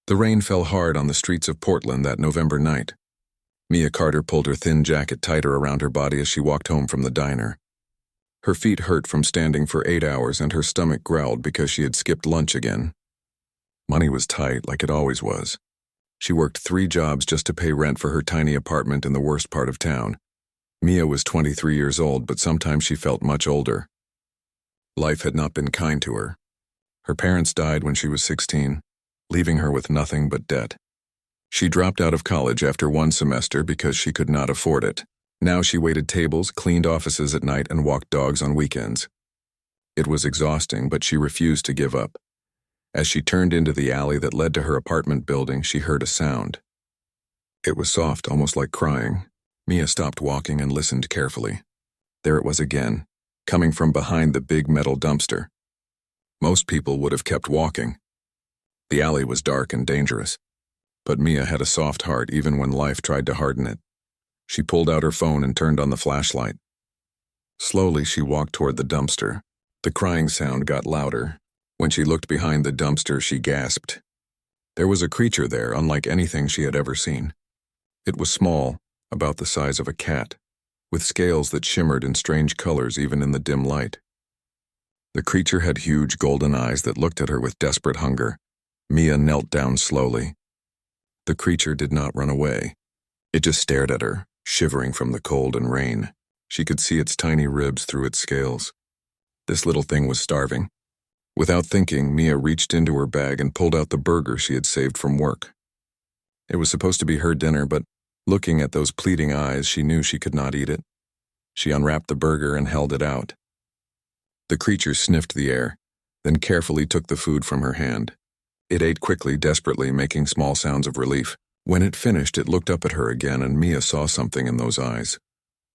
The rain fell hard on the streets of Portland that November night. Mia Carter pulled her thin jacket tighter around her body as she walked home from the diner. Her feet hurt from standing for 8 hours and her stomach growled because she had skipped lunch again. Money was tight, like it always was. She worked 3 jobs just to pay rent for her tiny apartment in the worst part of town. Mia was 23 years old, but sometimes she felt much older. Life had not been kind to her. Her parents died when she was 16, leaving her with nothing but debt. She dropped out of college after 1 semester because she could not afford it. Now she waited tables, cleaned offices at night, and walked dogs on weekends. It was exhausting, but she refused to give up. As she turned into the alley that led to her apartment building, she heard a sound. It was soft, almost like crying. Mia stopped walking and listened carefully. There it was again, coming from behind the big metal dumpster. Most people would have kept walking. The alley was dark and dangerous, but Mia had a soft heart even when life tried to harden it. She pulled out her phone and turned on the flashlight. Slowly, she walked toward the dumpster. The crying sound got louder. When she looked behind the dumpster, she gasped. There was a creature there, unlike anything she had ever seen. It was small, about the size of a cat, with scales that shimmered in strange colors even in the dim light. The creature had huge golden eyes that looked at her with desperate hunger. Mia knelt down slowly. The creature did not run away. It just stared at her, shivering from the cold and rain. She could see its tiny ribs through its scales. This little thing was starving. Without thinking, Mia reached into her bag and pulled out the burger she had saved from work. It was supposed to be her dinner, but looking at those pleading eyes, she knew she could not eat it. She unwrapped the burger and held it out. The creature sniffed the air, then carefully took the food from her hand. It ate quickly, desperately, making small sounds of relief. When it finished, it looked up at her again, and Mia saw something in those eyes.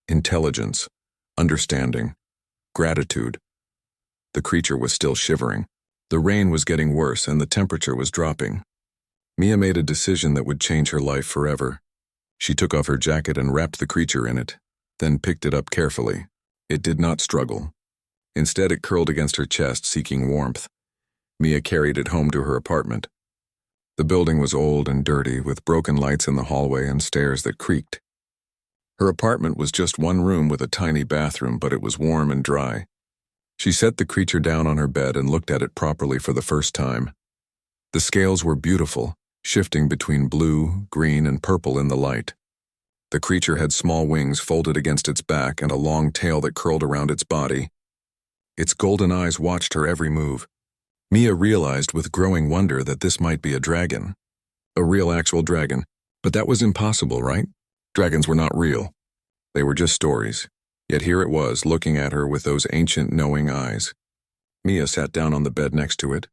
Intelligence, understanding, gratitude. The creature was still shivering. The rain was getting worse, and the temperature was dropping. Mia made a decision that would change her life forever. She took off her jacket and wrapped the creature in it, then picked it up carefully. It did not struggle. Instead, it curled against her chest, seeking warmth. Mia carried it home to her apartment. The building was old and dirty, with broken lights in the hallway and stairs that creaked. Her apartment was just 1 room with a tiny bathroom, but it was warm and dry. She set the creature down on her bed and looked at it properly for the first time. The scales were beautiful, shifting between blue, green, and purple in the light. The creature had small wings folded against its back and a long tail that curled around its body. Its golden eyes watched her every move. Mia realized with growing wonder that this might be a dragon. A real actual dragon. But that was impossible, right? Dragons were not real. They were just stories. Yet here it was, looking at her with those ancient knowing eyes. Mia sat down on the bed next to it.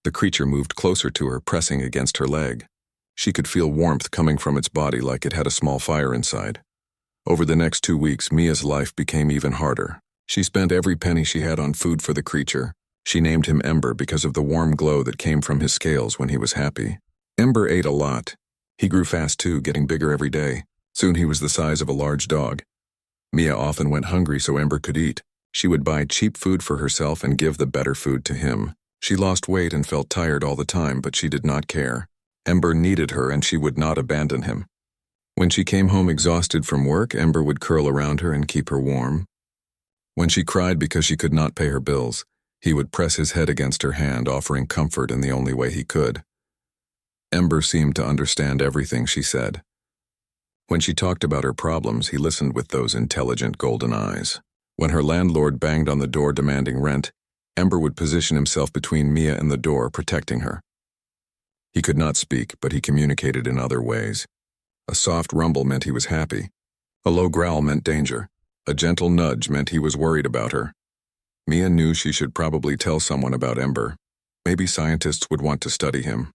The creature moved closer to her, pressing against her leg. She could feel warmth coming from its body like it had a small fire inside. Over the next 2 weeks, Mia's life became even harder. She spent every penny she had on food for the creature. She named him Ember because of the warm glow that came from his scales when he was happy. Ember ate a lot. He grew fast too, getting bigger every day. Soon he was the size of a large dog. Mia often went hungry so Ember could eat. She would buy cheap food for herself and give the better food to him. She lost weight and felt tired all the time, but she did not care. Ember needed her and she would not abandon him. When she came home exhausted from work, Ember would curl around her and keep her warm. When she cried because she could not pay her bills, he would press his head against her hand, offering comfort in the only way he could. Ember seemed to understand everything she said. When she talked about her problems, he listened with those intelligent golden eyes. When her landlord banged on the door demanding rent, Ember would position himself between Mia and the door, protecting her. He could not speak, but he communicated in other ways. A soft rumble meant he was happy. A low growl meant danger. A gentle nudge meant he was worried about her. Mia knew she should probably tell someone about Ember. Maybe scientists would want to study him.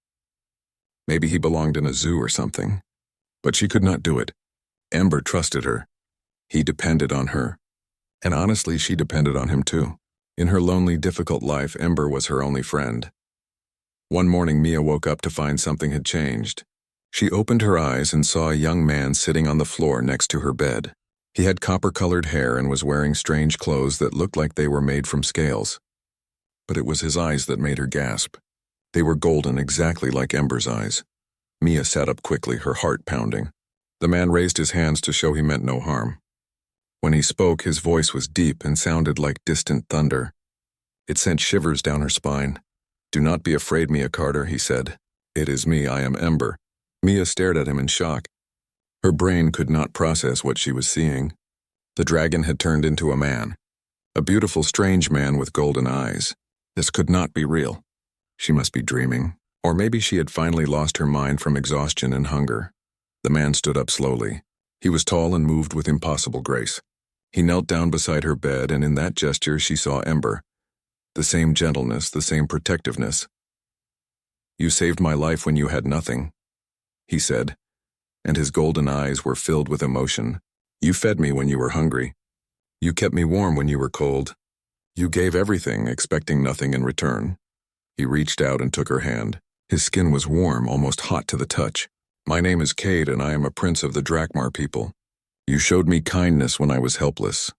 Maybe he belonged in a zoo or something. But she could not do it. Ember trusted her. He depended on her. And honestly, she depended on him too. In her lonely, difficult life, Ember was her only friend. One morning, Mia woke up to find something had changed. She opened her eyes and saw a young man sitting on the floor next to her bed. He had copper-colored hair and was wearing strange clothes that looked like they were made from scales. But it was his eyes that made her gasp. They were golden, exactly like Ember's eyes. Mia sat up quickly, her heart pounding. The man raised his hands to show he meant no harm. When he spoke, his voice was deep and sounded like distant thunder. It sent shivers down her spine. "Do not be afraid, Mia Carter," he said. "It is me, I am Ember." Mia stared at him in shock. Her brain could not process what she was seeing. The dragon had turned into a man. A beautiful, strange man with golden eyes. This could not be real. She must be dreaming. Or maybe she had finally lost her mind from exhaustion and hunger. The man stood up slowly. He was tall and moved with impossible grace. He knelt down beside her bed, and in that gesture she saw Ember. The same gentleness, the same protectiveness. "You saved my life when you had nothing," he said, and his golden eyes were filled with emotion. "You fed me when you were hungry. You kept me warm when you were cold. You gave everything, expecting nothing in return." He reached out and took her hand. His skin was warm, almost hot to the touch. "My name is Cade, and I am a prince of the Drakmar people. You showed me kindness when I was helpless,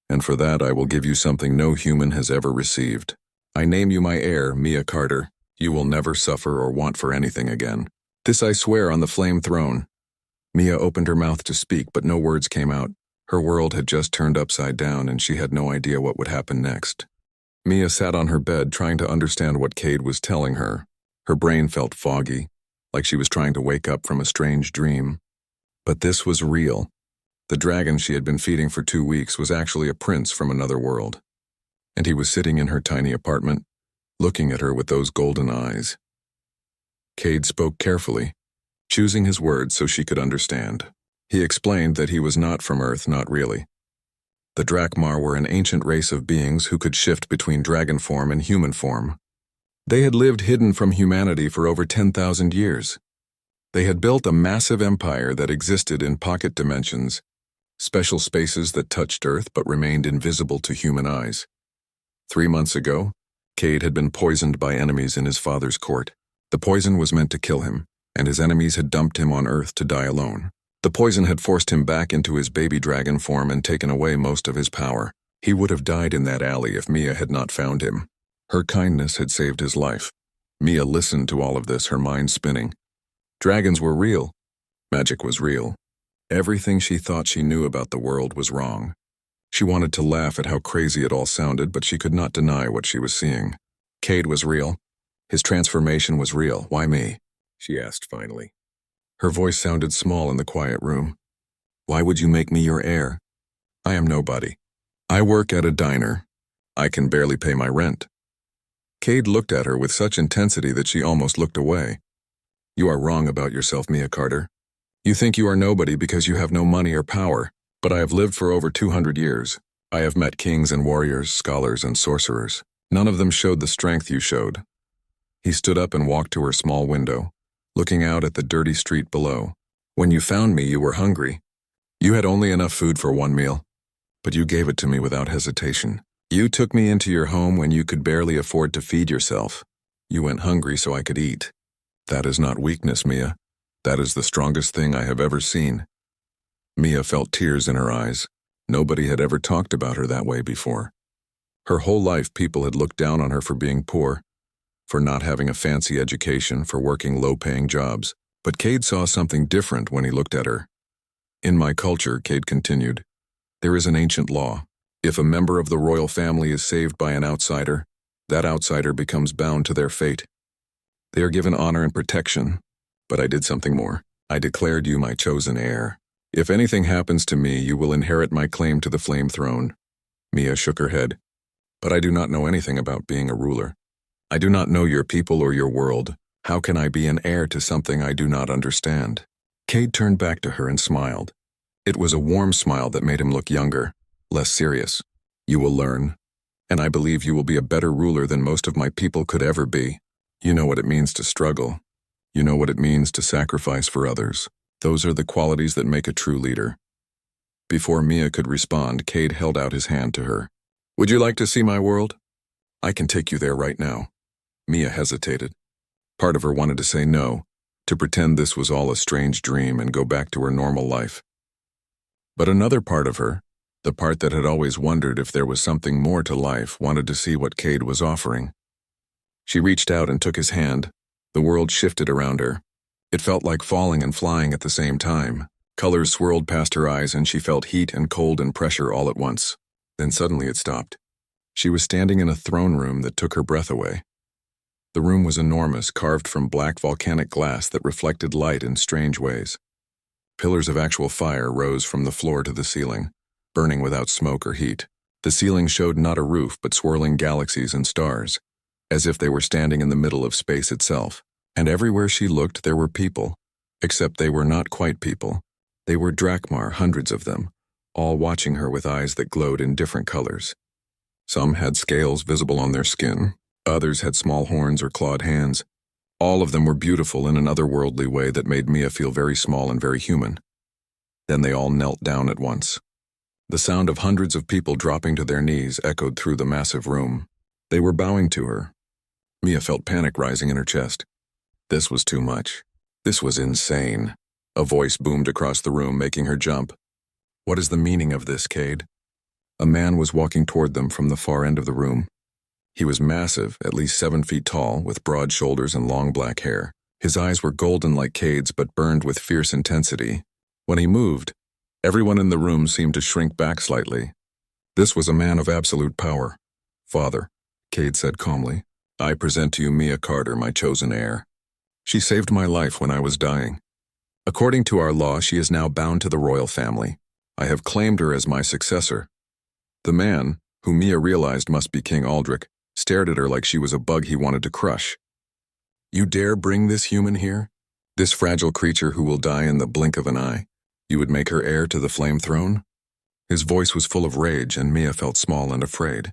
and for that I will give you something no human has ever received. I name you my heir, Mia Carter. You will never suffer or want for anything again. This I swear on the flame throne." Mia opened her mouth to speak, but no words came out. Her world had just turned upside down, and she had no idea what would happen next. Mia sat on her bed, trying to understand what Cade was telling her. Her brain felt foggy, like she was trying to wake up from a strange dream. But this was real. The dragon she had been feeding for 2 weeks was actually a prince from another world. And he was sitting in her tiny apartment, looking at her with those golden eyes. Cade spoke carefully, choosing his words so she could understand. He explained that he was not from Earth, not really. The Drakmar were an ancient race of beings who could shift between dragon form and human form. They had lived hidden from humanity for over 10,000 years. They had built a massive empire that existed in pocket dimensions, special spaces that touched Earth but remained invisible to human eyes. 3 months ago, Cade had been poisoned by enemies in his father's court. The poison was meant to kill him, and his enemies had dumped him on Earth to die alone. The poison had forced him back into his baby dragon form and taken away most of his power. He would have died in that alley if Mia had not found him. Her kindness had saved his life. Mia listened to all of this, her mind spinning. Dragons were real. Magic was real. Everything she thought she knew about the world was wrong. She wanted to laugh at how crazy it all sounded, but she could not deny what she was seeing. Cade was real. His transformation was real. "Why me?" she asked finally. Her voice sounded small in the quiet room. "Why would you make me your heir? I am nobody. I work at a diner. I can barely pay my rent." Cade looked at her with such intensity that she almost looked away. "You are wrong about yourself, Mia Carter. You think you are nobody because you have no money or power, but I have lived for over 200 years. I have met kings and warriors, scholars and sorcerers. None of them showed the strength you showed." He stood up and walked to her small window, looking out at the dirty street below. "When you found me, you were hungry. You had only enough food for 1 meal, but you gave it to me without hesitation. You took me into your home when you could barely afford to feed yourself. You went hungry so I could eat. That is not weakness, Mia. That is the strongest thing I have ever seen." Mia felt tears in her eyes. Nobody had ever talked about her that way before. Her whole life people had looked down on her for being poor, for not having a fancy education, for working low-paying jobs. But Cade saw something different when he looked at her. "In my culture," Cade continued, "there is an ancient law. If a member of the royal family is saved by an outsider, that outsider becomes bound to their fate. They are given honor and protection, but I did something more. I declared you my chosen heir. If anything happens to me, you will inherit my claim to the flame throne." Mia shook her head. "But I do not know anything about being a ruler. I do not know your people or your world. How can I be an heir to something I do not understand?" Cade turned back to her and smiled. It was a warm smile that made him look younger, less serious. "You will learn, and I believe you will be a better ruler than most of my people could ever be. You know what it means to struggle. You know what it means to sacrifice for others. Those are the qualities that make a true leader." Before Mia could respond, Cade held out his hand to her. "Would you like to see my world? I can take you there right now." Mia hesitated. Part of her wanted to say no, to pretend this was all a strange dream and go back to her normal life. But another part of her, the part that had always wondered if there was something more to life, wanted to see what Cade was offering. She reached out and took his hand. The world shifted around her. It felt like falling and flying at the same time. Colors swirled past her eyes and she felt heat and cold and pressure all at once. Then suddenly it stopped. She was standing in a throne room that took her breath away. The room was enormous, carved from black volcanic glass that reflected light in strange ways. Pillars of actual fire rose from the floor to the ceiling, burning without smoke or heat. The ceiling showed not a roof but swirling galaxies and stars, as if they were standing in the middle of space itself. And everywhere she looked there were people, except they were not quite people. They were Drakmar, hundreds of them, all watching her with eyes that glowed in different colors. Some had scales visible on their skin, others had small horns or clawed hands. All of them were beautiful in an otherworldly way that made Mia feel very small and very human. Then they all knelt down at once. The sound of hundreds of people dropping to their knees echoed through the massive room. They were bowing to her. Mia felt panic rising in her chest. This was too much. This was insane. A voice boomed across the room, making her jump. What is the meaning of this, Cade? A man was walking toward them from the far end of the room. He was massive, at least 7 feet tall, with broad shoulders and long black hair. His eyes were golden like Cade's but burned with fierce intensity. When he moved, everyone in the room seemed to shrink back slightly. This was a man of absolute power. Father, Cade said calmly, I present to you Mia Carter, my chosen heir. She saved my life when I was dying. According to our law, she is now bound to the royal family. I have claimed her as my successor. The man, who Mia realized must be King Aldrich, stared at her like she was a bug he wanted to crush. You dare bring this human here? This fragile creature who will die in the blink of an eye? You would make her heir to the flame throne? His voice was full of rage and Mia felt small and afraid.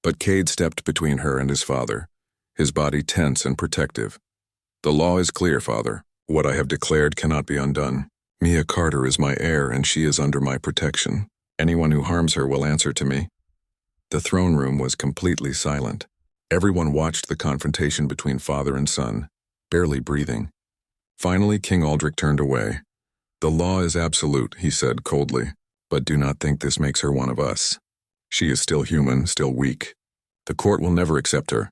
But Cade stepped between her and his father, his body tense and protective. The law is clear, father. What I have declared cannot be undone. Mia Carter is my heir and she is under my protection. Anyone who harms her will answer to me. The throne room was completely silent. Everyone watched the confrontation between father and son, barely breathing. Finally, King Aldrich turned away. The law is absolute, he said coldly, but do not think this makes her one of us. She is still human, still weak. The court will never accept her.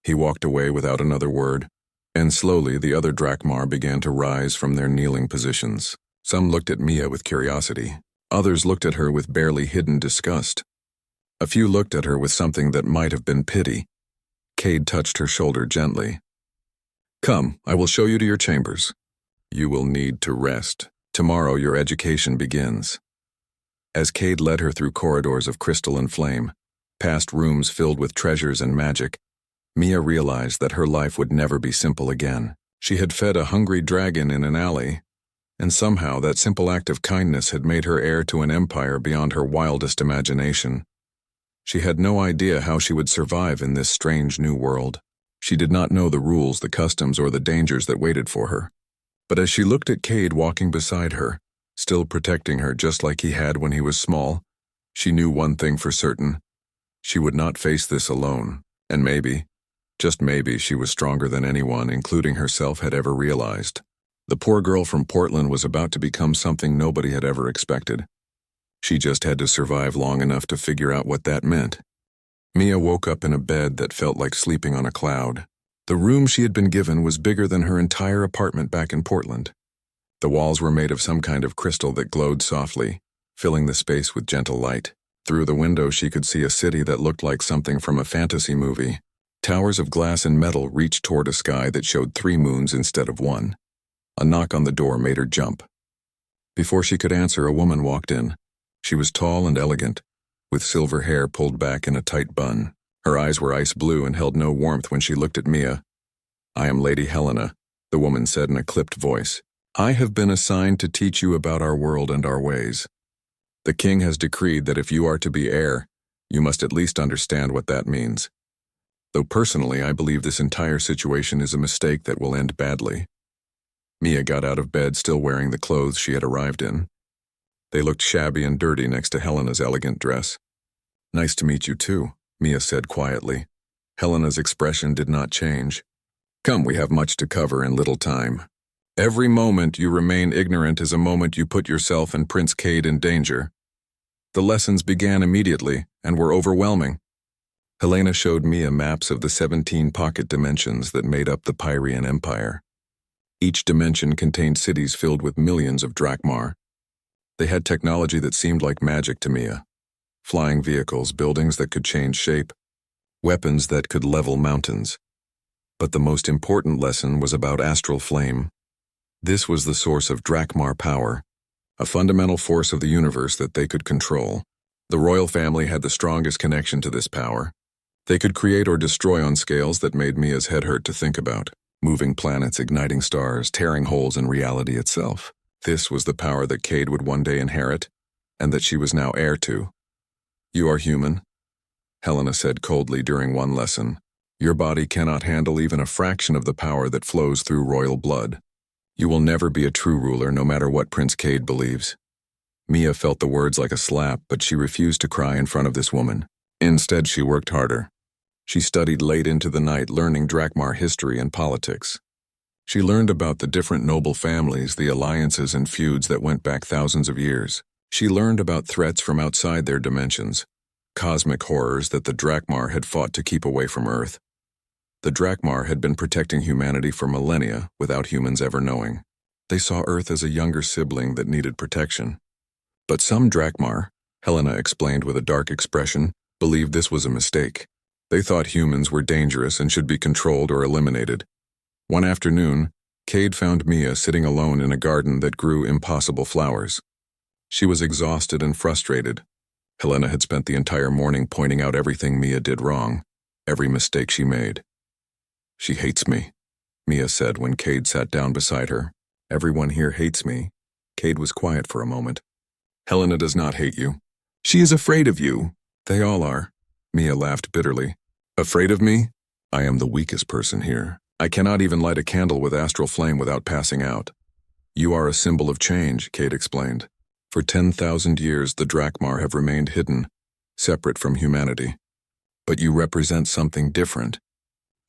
He walked away without another word, and slowly the other Drakmar began to rise from their kneeling positions. Some looked at Mia with curiosity. Others looked at her with barely hidden disgust. A few looked at her with something that might have been pity. Cade touched her shoulder gently. Come, I will show you to your chambers. You will need to rest. Tomorrow your education begins. As Cade led her through corridors of crystal and flame, past rooms filled with treasures and magic, Mia realized that her life would never be simple again. She had fed a hungry dragon in an alley, and somehow that simple act of kindness had made her heir to an empire beyond her wildest imagination. She had no idea how she would survive in this strange new world. She did not know the rules, the customs, or the dangers that waited for her. But as she looked at Cade walking beside her, still protecting her just like he had when he was small, she knew one thing for certain. She would not face this alone, and maybe, just maybe, she was stronger than anyone, including herself, had ever realized. The poor girl from Portland was about to become something nobody had ever expected. She just had to survive long enough to figure out what that meant. Mia woke up in a bed that felt like sleeping on a cloud. The room she had been given was bigger than her entire apartment back in Portland. The walls were made of some kind of crystal that glowed softly, filling the space with gentle light. Through the window she could see a city that looked like something from a fantasy movie. Towers of glass and metal reached toward a sky that showed 3 moons instead of 1. A knock on the door made her jump. Before she could answer, a woman walked in. She was tall and elegant, with silver hair pulled back in a tight bun. Her eyes were ice blue and held no warmth when she looked at Mia. I am Lady Helena, the woman said in a clipped voice. I have been assigned to teach you about our world and our ways. The king has decreed that if you are to be heir, you must at least understand what that means. Though personally, I believe this entire situation is a mistake that will end badly. Mia got out of bed still wearing the clothes she had arrived in. They looked shabby and dirty next to Helena's elegant dress. Nice to meet you too, Mia said quietly. Helena's expression did not change. Come, we have much to cover in little time. Every moment you remain ignorant is a moment you put yourself and Prince Cade in danger. The lessons began immediately and were overwhelming. Helena showed Mia maps of the 17 pocket dimensions that made up the Pyrian Empire. Each dimension contained cities filled with millions of drachmar. They had technology that seemed like magic to Mia. Flying vehicles, buildings that could change shape, weapons that could level mountains. But the most important lesson was about astral flame. This was the source of drachmar power, a fundamental force of the universe that they could control. The royal family had the strongest connection to this power. They could create or destroy on scales that made Mia's head hurt to think about. Moving planets, igniting stars, tearing holes in reality itself. This was the power that Cade would one day inherit, and that she was now heir to. "You are human," Helena said coldly during one lesson. "Your body cannot handle even a fraction of the power that flows through royal blood. You will never be a true ruler no matter what Prince Cade believes." Mia felt the words like a slap, but she refused to cry in front of this woman. Instead, she worked harder. She studied late into the night, learning drachmar history and politics. She learned about the different noble families, the alliances and feuds that went back thousands of years. She learned about threats from outside their dimensions, cosmic horrors that the drachmar had fought to keep away from Earth. The drachmar had been protecting humanity for millennia without humans ever knowing. They saw Earth as a younger sibling that needed protection. But some drachmar, Helena explained with a dark expression, believed this was a mistake. They thought humans were dangerous and should be controlled or eliminated. One afternoon, Cade found Mia sitting alone in a garden that grew impossible flowers. She was exhausted and frustrated. Helena had spent the entire morning pointing out everything Mia did wrong, every mistake she made. "She hates me," Mia said when Cade sat down beside her. "Everyone here hates me." Cade was quiet for a moment. "Helena does not hate you. She is afraid of you." "They all are." Mia laughed bitterly. "Afraid of me? I am the weakest person here. I cannot even light a candle with astral flame without passing out." "You are a symbol of change," Cade explained. "For 10,000 years, the drachmar have remained hidden, separate from humanity. But you represent something different.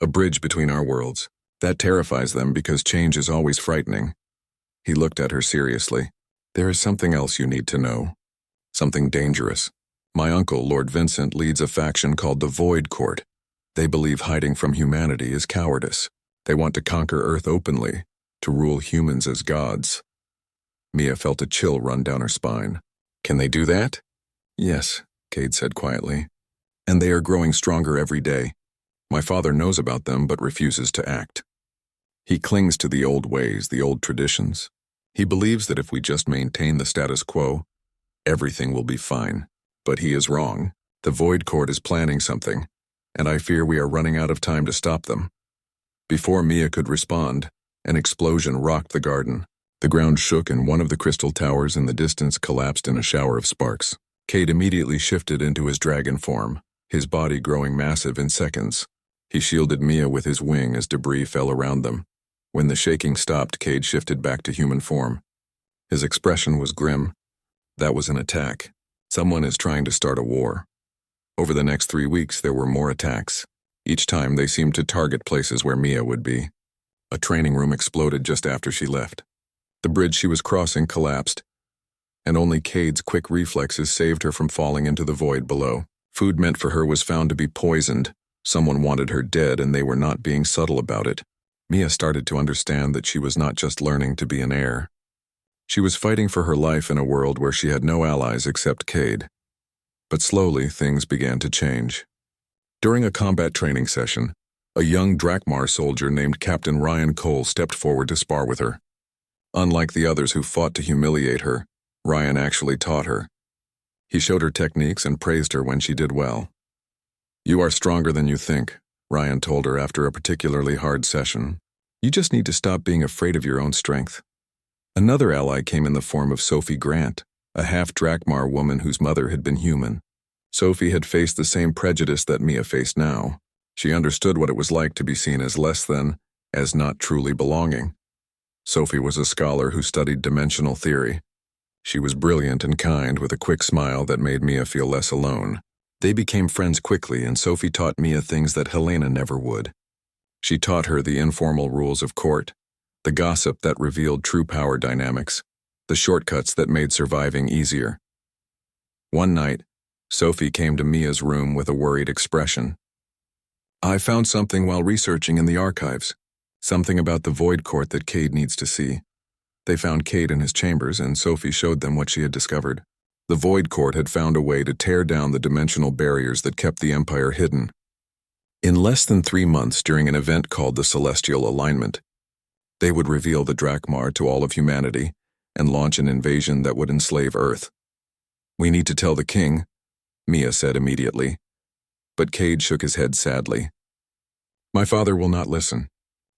A bridge between our worlds. That terrifies them because change is always frightening." He looked at her seriously. "There is something else you need to know. Something dangerous. My uncle, Lord Vincent, leads a faction called the Void Court. They believe hiding from humanity is cowardice. They want to conquer Earth openly, to rule humans as gods." Mia felt a chill run down her spine. "Can they do that?" "Yes," Cade said quietly. "And they are growing stronger every day. My father knows about them but refuses to act. He clings to the old ways, the old traditions. He believes that if we just maintain the status quo, everything will be fine. But he is wrong. The Void Court is planning something, and I fear we are running out of time to stop them." Before Mia could respond, an explosion rocked the garden. The ground shook and one of the crystal towers in the distance collapsed in a shower of sparks. Cade immediately shifted into his dragon form, his body growing massive in seconds. He shielded Mia with his wing as debris fell around them. When the shaking stopped, Cade shifted back to human form. His expression was grim. That was an attack. Someone is trying to start a war. Over the next 3 weeks, there were more attacks. Each time, they seemed to target places where Mia would be. A training room exploded just after she left. The bridge she was crossing collapsed, and only Cade's quick reflexes saved her from falling into the void below. Food meant for her was found to be poisoned. Someone wanted her dead, and they were not being subtle about it. Mia started to understand that she was not just learning to be an heir. She was fighting for her life in a world where she had no allies except Cade. But slowly, things began to change. During a combat training session, a young drachmar soldier named Captain Ryan Cole stepped forward to spar with her. Unlike the others who fought to humiliate her, Ryan actually taught her. He showed her techniques and praised her when she did well. "You are stronger than you think," Ryan told her after a particularly hard session. "You just need to stop being afraid of your own strength." Another ally came in the form of Sophie Grant, a half-drachmar woman whose mother had been human. Sophie had faced the same prejudice that Mia faced now. She understood what it was like to be seen as less than, as not truly belonging. Sophie was a scholar who studied dimensional theory. She was brilliant and kind, with a quick smile that made Mia feel less alone. They became friends quickly, and Sophie taught Mia things that Helena never would. She taught her the informal rules of court, the gossip that revealed true power dynamics, the shortcuts that made surviving easier. One night, Sophie came to Mia's room with a worried expression. I found something while researching in the archives. Something about the Void Court that Cade needs to see. They found Cade in his chambers, and Sophie showed them what she had discovered. The Void Court had found a way to tear down the dimensional barriers that kept the Empire hidden. In less than 3 months, during an event called the Celestial Alignment, they would reveal the Drakmar to all of humanity and launch an invasion that would enslave Earth. We need to tell the king, Mia said immediately. But Cade shook his head sadly. My father will not listen.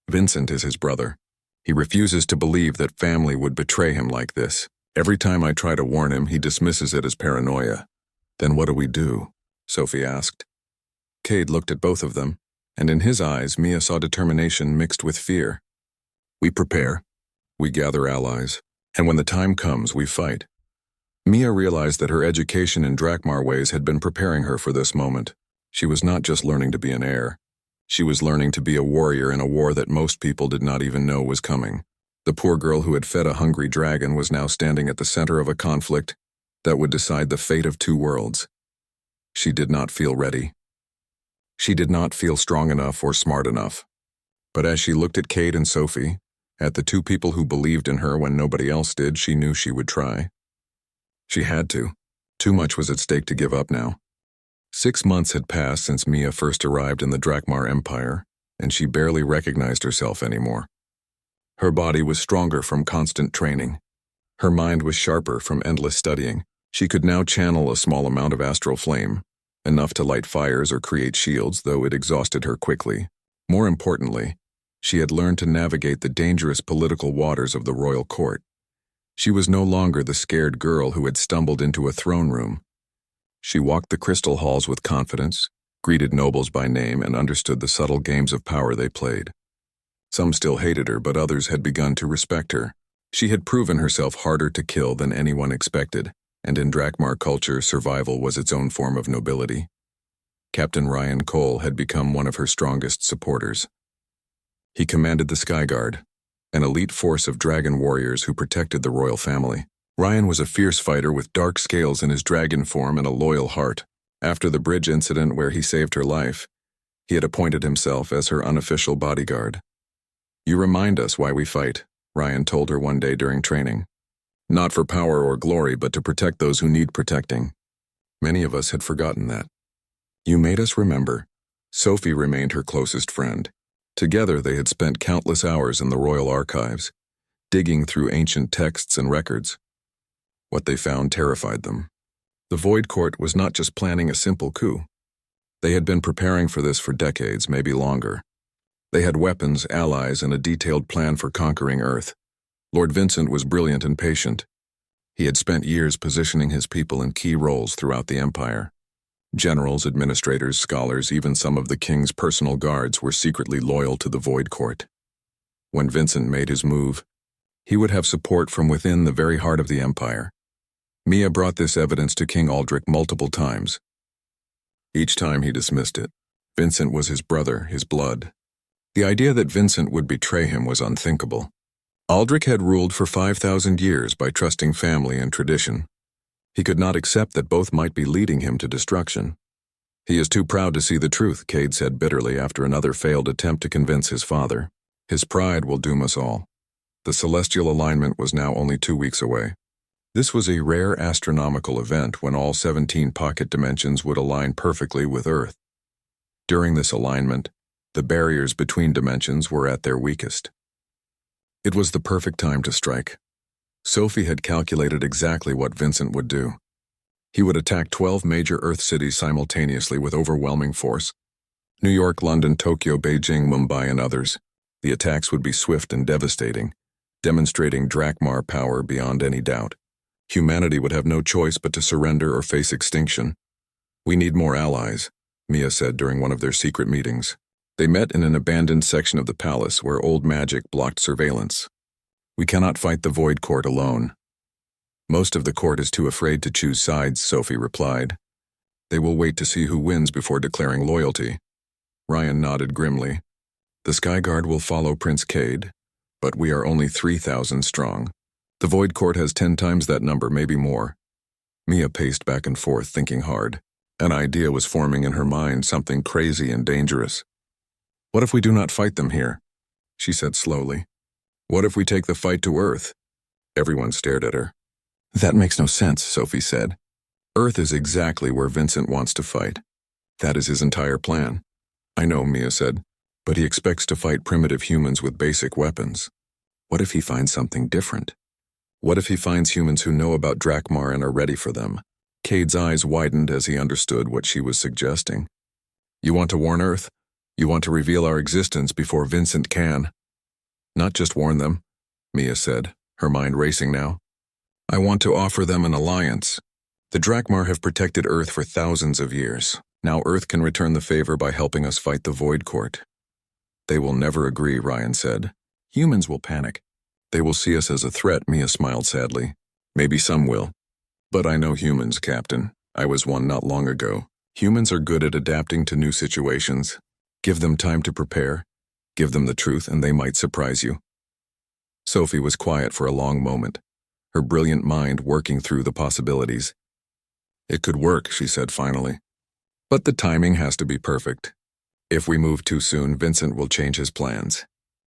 Vincent is his brother. He refuses to believe that family would betray him like this. Every time I try to warn him, he dismisses it as paranoia. Then what do we do? Sophie asked. Cade looked at both of them, and in his eyes, Mia saw determination mixed with fear. We prepare. We gather allies. And when the time comes, we fight. Mia realized that her education in Drakmar ways had been preparing her for this moment. She was not just learning to be an heir. She was learning to be a warrior in a war that most people did not even know was coming. The poor girl who had fed a hungry dragon was now standing at the center of a conflict that would decide the fate of 2 worlds. She did not feel ready. She did not feel strong enough or smart enough. But as she looked at Cade and Sophie, at the 2 people who believed in her when nobody else did, she knew she would try. She had to. Too much was at stake to give up now. 6 months had passed since Mia first arrived in the Drakmar Empire, and she barely recognized herself anymore. Her body was stronger from constant training. Her mind was sharper from endless studying. She could now channel a small amount of astral flame, enough to light fires or create shields, though it exhausted her quickly. More importantly, she had learned to navigate the dangerous political waters of the royal court. She was no longer the scared girl who had stumbled into a throne room. She walked the crystal halls with confidence, greeted nobles by name, and understood the subtle games of power they played. Some still hated her, but others had begun to respect her. She had proven herself harder to kill than anyone expected, and in Drakmar culture, survival was its own form of nobility. Captain Ryan Cole had become one of her strongest supporters. He commanded the Skyguard, an elite force of dragon warriors who protected the royal family. Ryan was a fierce fighter with dark scales in his dragon form and a loyal heart. After the bridge incident where he saved her life, he had appointed himself as her unofficial bodyguard. You remind us why we fight, Ryan told her one day during training. Not for power or glory, but to protect those who need protecting. Many of us had forgotten that. You made us remember. Sophie remained her closest friend. Together they had spent countless hours in the royal archives, digging through ancient texts and records. What they found terrified them. The Void Court was not just planning a simple coup. They had been preparing for this for decades, maybe longer. They had weapons, allies, and a detailed plan for conquering Earth. Lord Vincent was brilliant and patient. He had spent years positioning his people in key roles throughout the Empire. Generals, administrators, scholars, even some of the king's personal guards were secretly loyal to the Void Court. When Vincent made his move, he would have support from within the very heart of the Empire. Mia brought this evidence to King Aldrich multiple times. Each time he dismissed it. Vincent was his brother, his blood. The idea that Vincent would betray him was unthinkable. Aldrich had ruled for 5,000 years by trusting family and tradition. He could not accept that both might be leading him to destruction. He is too proud to see the truth, Cade said bitterly after another failed attempt to convince his father. His pride will doom us all. The celestial alignment was now only 2 weeks away. This was a rare astronomical event when all 17 pocket dimensions would align perfectly with Earth. During this alignment, the barriers between dimensions were at their weakest. It was the perfect time to strike. Sophie had calculated exactly what Vincent would do. He would attack 12 major Earth cities simultaneously with overwhelming force. New York, London, Tokyo, Beijing, Mumbai, and others. The attacks would be swift and devastating, demonstrating Drakmar power beyond any doubt. Humanity would have no choice but to surrender or face extinction. We need more allies, Mia said during one of their secret meetings. They met in an abandoned section of the palace where old magic blocked surveillance. We cannot fight the Void Court alone. Most of the court is too afraid to choose sides, Sophie replied. They will wait to see who wins before declaring loyalty. Ryan nodded grimly. The Skyguard will follow Prince Cade, but we are only 3,000 strong. The Void Court has 10 times that number, maybe more. Mia paced back and forth, thinking hard. An idea was forming in her mind, something crazy and dangerous. What if we do not fight them here? She said slowly. What if we take the fight to Earth? Everyone stared at her. That makes no sense, Sophie said. Earth is exactly where Vincent wants to fight. That is his entire plan. I know, Mia said, but he expects to fight primitive humans with basic weapons. What if he finds something different? What if he finds humans who know about Drakmar and are ready for them? Cade's eyes widened as he understood what she was suggesting. You want to warn Earth? You want to reveal our existence before Vincent can? Not just warn them, Mia said, her mind racing now. I want to offer them an alliance. The Drakmar have protected Earth for thousands of years. Now Earth can return the favor by helping us fight the Void Court. They will never agree, Ryan said. Humans will panic. They will see us as a threat, Mia smiled sadly. Maybe some will. But I know humans, Captain. I was one not long ago. Humans are good at adapting to new situations. Give them time to prepare. Give them the truth and they might surprise you. Sophie was quiet for a long moment, her brilliant mind working through the possibilities. It could work, she said finally. But the timing has to be perfect. If we move too soon, Vincent will change his plans.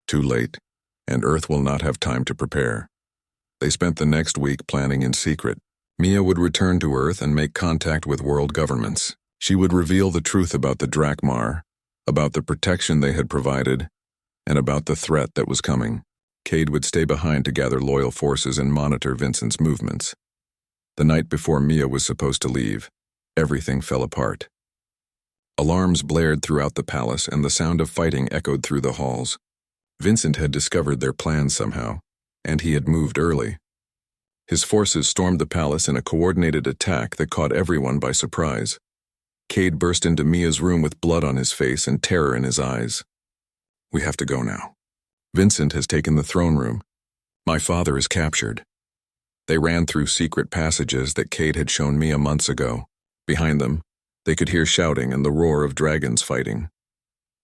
Too late, and Earth will not have time to prepare. They spent the next week planning in secret. Mia would return to Earth and make contact with world governments. She would reveal the truth about the Drakmar, about the protection they had provided, and about the threat that was coming. Cade would stay behind to gather loyal forces and monitor Vincent's movements. The night before Mia was supposed to leave, everything fell apart. Alarms blared throughout the palace and the sound of fighting echoed through the halls. Vincent had discovered their plans somehow, and he had moved early. His forces stormed the palace in a coordinated attack that caught everyone by surprise. Cade burst into Mia's room with blood on his face and terror in his eyes. We have to go now. Vincent has taken the throne room. My father is captured. They ran through secret passages that Cade had shown Mia months ago. Behind them, they could hear shouting and the roar of dragons fighting.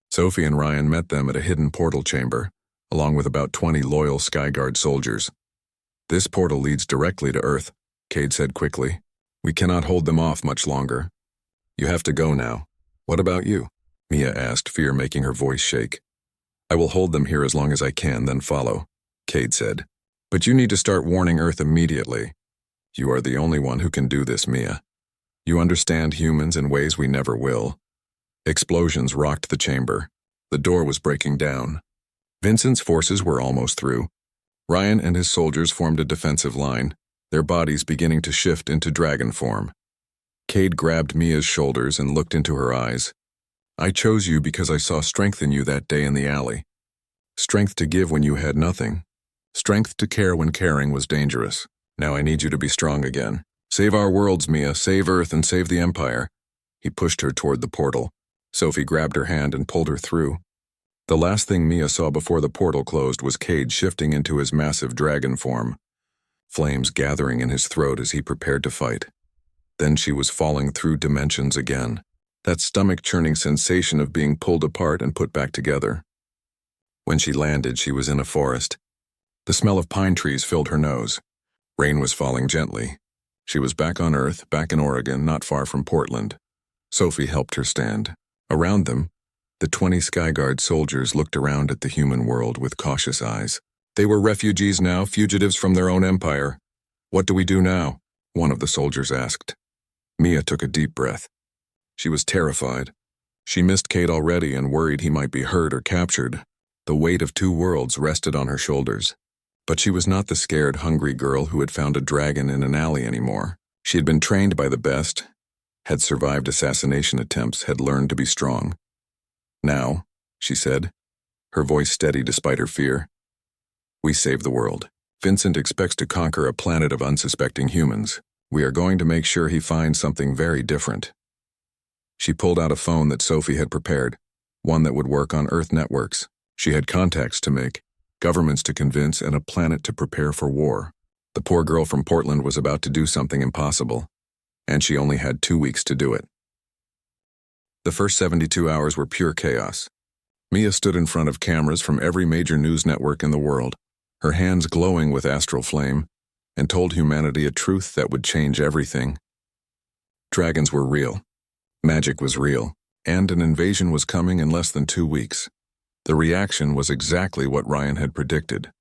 Sophie and Ryan met them at a hidden portal chamber, along with about 20 loyal Skyguard soldiers. This portal leads directly to Earth, Cade said quickly. We cannot hold them off much longer. You have to go now. What about you? Mia asked, fear making her voice shake. I will hold them here as long as I can, then follow, Cade said. But you need to start warning Earth immediately. You are the only one who can do this, Mia. You understand humans in ways we never will. Explosions rocked the chamber. The door was breaking down. Vincent's forces were almost through. Ryan and his soldiers formed a defensive line, their bodies beginning to shift into dragon form. Cade grabbed Mia's shoulders and looked into her eyes. I chose you because I saw strength in you that day in the alley. Strength to give when you had nothing. Strength to care when caring was dangerous. Now I need you to be strong again. Save our worlds, Mia. Save Earth and save the Empire. He pushed her toward the portal. Sophie grabbed her hand and pulled her through. The last thing Mia saw before the portal closed was Cade shifting into his massive dragon form, flames gathering in his throat as he prepared to fight. Then she was falling through dimensions again, that stomach-churning sensation of being pulled apart and put back together. When she landed, she was in a forest. The smell of pine trees filled her nose. Rain was falling gently. She was back on Earth, back in Oregon, not far from Portland. Sophie helped her stand. Around them, the 20 Skyguard soldiers looked around at the human world with cautious eyes. They were refugees now, fugitives from their own empire. What do we do now? One of the soldiers asked. Mia took a deep breath. She was terrified. She missed Cade already and worried he might be hurt or captured. The weight of two worlds rested on her shoulders. But she was not the scared, hungry girl who had found a dragon in an alley anymore. She had been trained by the best, had survived assassination attempts, had learned to be strong. Now, she said, her voice steady despite her fear, we save the world. Vincent expects to conquer a planet of unsuspecting humans. We are going to make sure he finds something very different. She pulled out a phone that Sophie had prepared, one that would work on Earth networks. She had contacts to make, governments to convince, and a planet to prepare for war. The poor girl from Portland was about to do something impossible, and she only had 2 weeks to do it. The first 72 hours were pure chaos. Mia stood in front of cameras from every major news network in the world, her hands glowing with astral flame, and told humanity a truth that would change everything. Dragons were real, magic was real, and an invasion was coming in less than 2 weeks. The reaction was exactly what Ryan had predicted.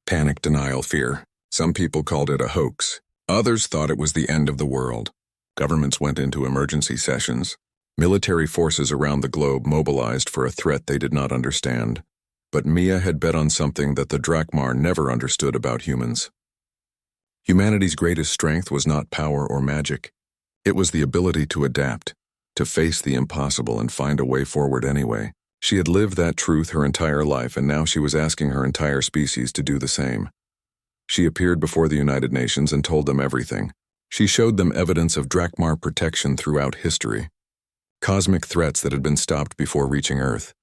Panic, denial, fear. Some people called it a hoax. Others thought it was the end of the world. Governments went into emergency sessions. Military forces around the globe mobilized for a threat they did not understand. But Mia had bet on something that the Drakmar never understood about humans. Humanity's greatest strength was not power or magic. It was the ability to adapt, to face the impossible and find a way forward anyway. She had lived that truth her entire life, and now she was asking her entire species to do the same. She appeared before the United Nations and told them everything. She showed them evidence of Drakmar protection throughout history. Cosmic threats that had been stopped before reaching Earth.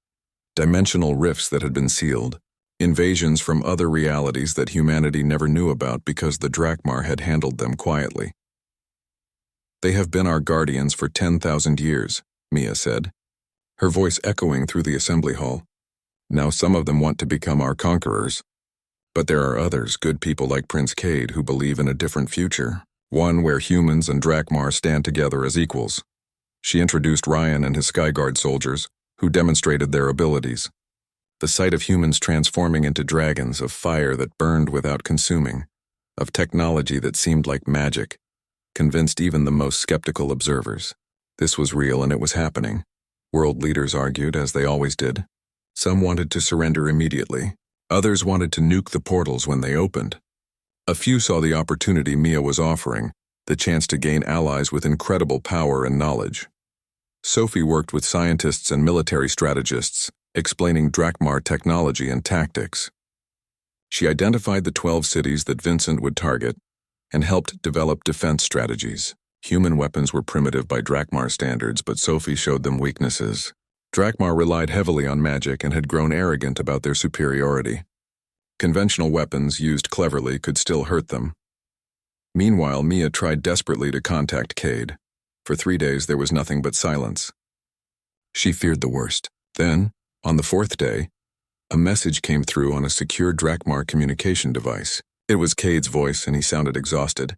Dimensional rifts that had been sealed. Invasions from other realities that humanity never knew about because the Drakmar had handled them quietly. "They have been our guardians for 10,000 years, Mia said, her voice echoing through the assembly hall. Now some of them want to become our conquerors. But there are others, good people like Prince Cade, who believe in a different future, one where humans and Drakmar stand together as equals." She introduced Ryan and his Skyguard soldiers, who demonstrated their abilities. The sight of humans transforming into dragons, of fire that burned without consuming, of technology that seemed like magic, convinced even the most skeptical observers. This was real and it was happening. World leaders argued, as they always did. Some wanted to surrender immediately. Others wanted to nuke the portals when they opened. A few saw the opportunity Mia was offering, the chance to gain allies with incredible power and knowledge. Sophie worked with scientists and military strategists, explaining Drakmar technology and tactics. She identified the 12 cities that Vincent would target and helped develop defense strategies. Human weapons were primitive by Drakmar standards, but Sophie showed them weaknesses. Drakmar relied heavily on magic and had grown arrogant about their superiority. Conventional weapons, used cleverly, could still hurt them. Meanwhile, Mia tried desperately to contact Cade. For 3 days there was nothing but silence. She feared the worst. Then, on the 4th day, a message came through on a secure Drakmar communication device. It was Cade's voice, and he sounded exhausted.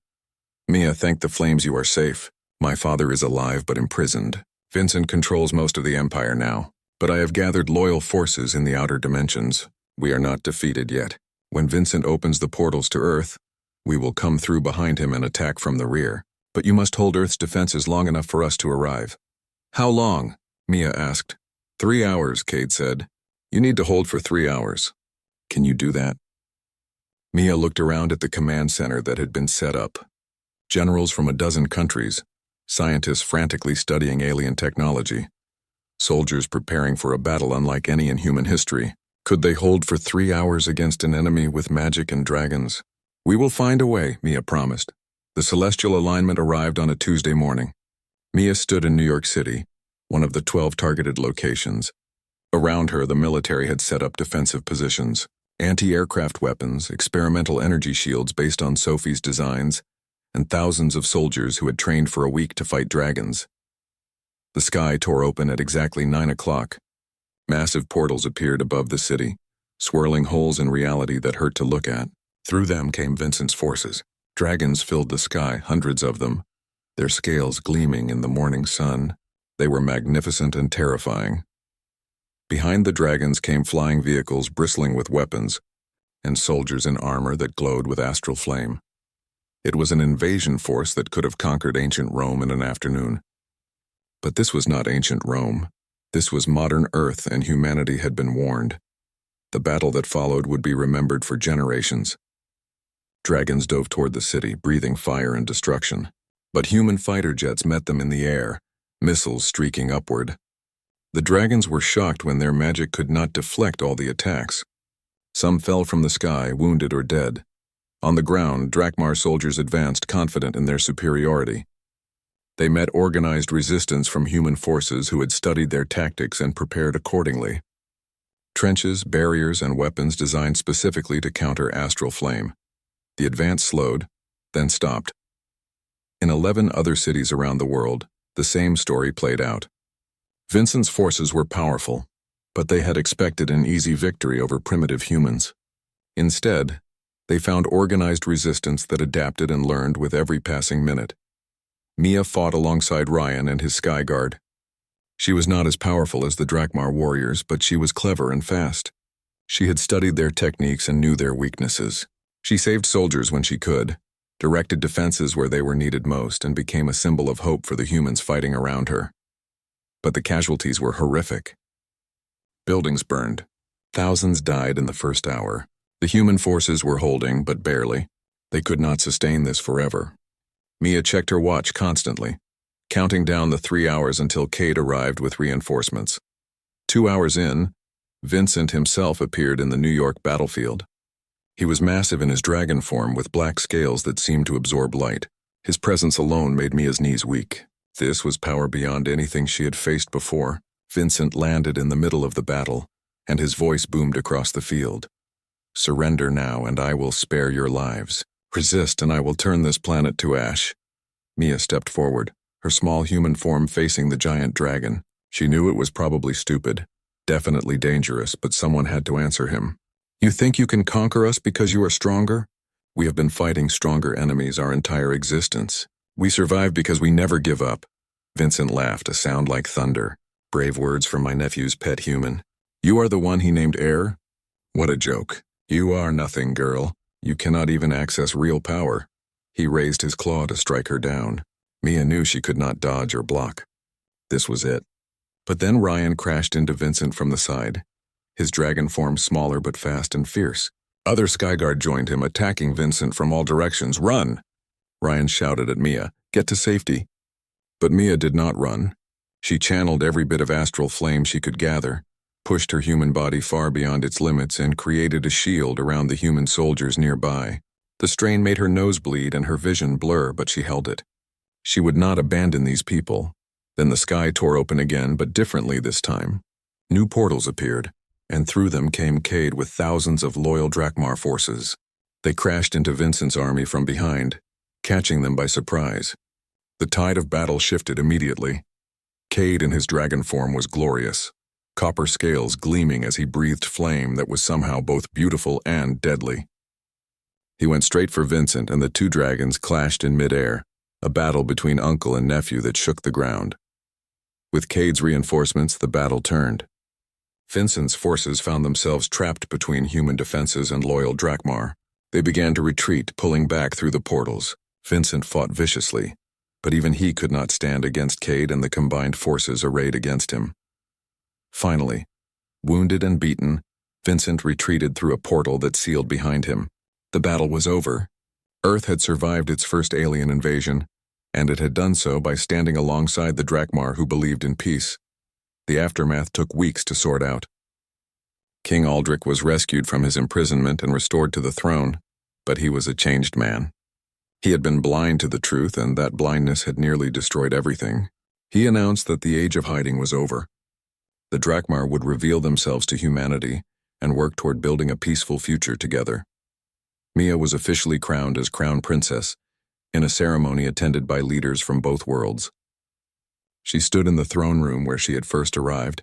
"Mia, thank the flames you are safe. My father is alive but imprisoned. Vincent controls most of the Empire now, but I have gathered loyal forces in the outer dimensions. We are not defeated yet. When Vincent opens the portals to Earth, we will come through behind him and attack from the rear. But you must hold Earth's defenses long enough for us to arrive." "How long?" Mia asked. 3 hours, Cade said. "You need to hold for 3 hours. Can you do that?" Mia looked around at the command center that had been set up. Generals from a dozen countries, scientists frantically studying alien technology, soldiers preparing for a battle unlike any in human history. Could they hold for 3 hours against an enemy with magic and dragons? "We will find a way," Mia promised. The celestial alignment arrived on a Tuesday morning. Mia stood in New York City, one of the 12 targeted locations. Around her, the military had set up defensive positions, anti-aircraft weapons, experimental energy shields based on Sophie's designs, and thousands of soldiers who had trained for a week to fight dragons. The sky tore open at exactly 9 o'clock. Massive portals appeared above the city, swirling holes in reality that hurt to look at. Through them came Vincent's forces. Dragons filled the sky, hundreds of them, their scales gleaming in the morning sun. They were magnificent and terrifying. Behind the dragons came flying vehicles bristling with weapons, and soldiers in armor that glowed with astral flame. It was an invasion force that could have conquered ancient Rome in an afternoon. But this was not ancient Rome. This was modern Earth, and humanity had been warned. The battle that followed would be remembered for generations. Dragons dove toward the city, breathing fire and destruction. But human fighter jets met them in the air, missiles streaking upward. The dragons were shocked when their magic could not deflect all the attacks. Some fell from the sky, wounded or dead. On the ground, Drakmar soldiers advanced, confident in their superiority. They met organized resistance from human forces who had studied their tactics and prepared accordingly. Trenches, barriers, and weapons designed specifically to counter astral flame. The advance slowed, then stopped. In 11 other cities around the world, the same story played out. Vincent's forces were powerful, but they had expected an easy victory over primitive humans. Instead, they found organized resistance that adapted and learned with every passing minute. Mia fought alongside Ryan and his Skyguard. She was not as powerful as the Drakmar warriors, but she was clever and fast. She had studied their techniques and knew their weaknesses. She saved soldiers when she could, directed defenses where they were needed most, and became a symbol of hope for the humans fighting around her. But the casualties were horrific. Buildings burned. Thousands died in the first hour. The human forces were holding, but barely. They could not sustain this forever. Mia checked her watch constantly, counting down the 3 hours until Cade arrived with reinforcements. 2 hours in, Vincent himself appeared in the New York battlefield. He was massive in his dragon form with black scales that seemed to absorb light. His presence alone made Mia's knees weak. This was power beyond anything she had faced before. Vincent landed in the middle of the battle, and his voice boomed across the field. "Surrender now, and I will spare your lives. Resist, and I will turn this planet to ash." Mia stepped forward, her small human form facing the giant dragon. She knew it was probably stupid, definitely dangerous, but someone had to answer him. "You think you can conquer us because you are stronger? We have been fighting stronger enemies our entire existence. We survive because we never give up." Vincent laughed, a sound like thunder. "Brave words from my nephew's pet human. You are the one he named Heir? What a joke. You are nothing, girl. You cannot even access real power." He raised his claw to strike her down. Mia knew she could not dodge or block. This was it. But then Ryan crashed into Vincent from the side, his dragon form smaller but fast and fierce. Other Skyguard joined him, attacking Vincent from all directions. "Run!" Ryan shouted at Mia. "Get to safety." But Mia did not run. She channeled every bit of astral flame she could gather, pushed her human body far beyond its limits, and created a shield around the human soldiers nearby. The strain made her nose bleed and her vision blur, but she held it. She would not abandon these people. Then the sky tore open again, but differently this time. New portals appeared, and through them came Cade with thousands of loyal Drakmar forces. They crashed into Vincent's army from behind, catching them by surprise. The tide of battle shifted immediately. Cade in his dragon form was glorious, copper scales gleaming as he breathed flame that was somehow both beautiful and deadly. He went straight for Vincent, and the two dragons clashed in midair, a battle between uncle and nephew that shook the ground. With Cade's reinforcements, the battle turned. Vincent's forces found themselves trapped between human defenses and loyal Drakmar. They began to retreat, pulling back through the portals. Vincent fought viciously, but even he could not stand against Cade and the combined forces arrayed against him. Finally, wounded and beaten, Vincent retreated through a portal that sealed behind him. The battle was over. Earth had survived its first alien invasion, and it had done so by standing alongside the Drakmar who believed in peace. The aftermath took weeks to sort out. King Aldrich was rescued from his imprisonment and restored to the throne, but he was a changed man. He had been blind to the truth, and that blindness had nearly destroyed everything. He announced that the age of hiding was over. The Drakmar would reveal themselves to humanity and work toward building a peaceful future together. Mia was officially crowned as Crown Princess in a ceremony attended by leaders from both worlds. She stood in the throne room where she had first arrived,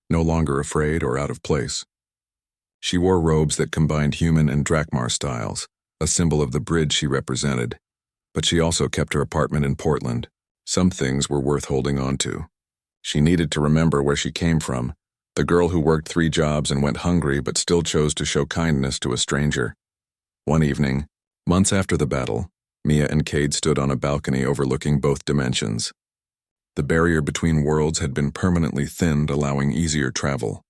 no longer afraid or out of place. She wore robes that combined human and Drakmar styles, a symbol of the bridge she represented, but she also kept her apartment in Portland. Some things were worth holding on to. She needed to remember where she came from, the girl who worked 3 jobs and went hungry but still chose to show kindness to a stranger. One evening, months after the battle, Mia and Cade stood on a balcony overlooking both dimensions. The barrier between worlds had been permanently thinned, allowing easier travel.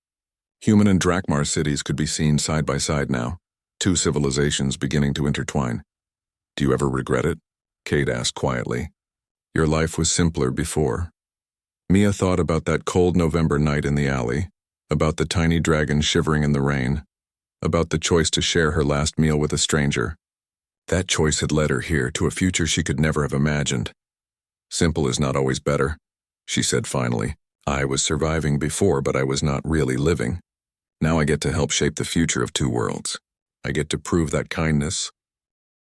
Human and Drakmar cities could be seen side by side now, 2 civilizations beginning to intertwine. "Do you ever regret it?" Cade asked quietly. "Your life was simpler before." Mia thought about that cold November night in the alley, about the tiny dragon shivering in the rain, about the choice to share her last meal with a stranger. That choice had led her here, to a future she could never have imagined. "Simple is not always better," she said finally. "I was surviving before, but I was not really living. Now I get to help shape the future of 2 worlds. I get to prove that kindness,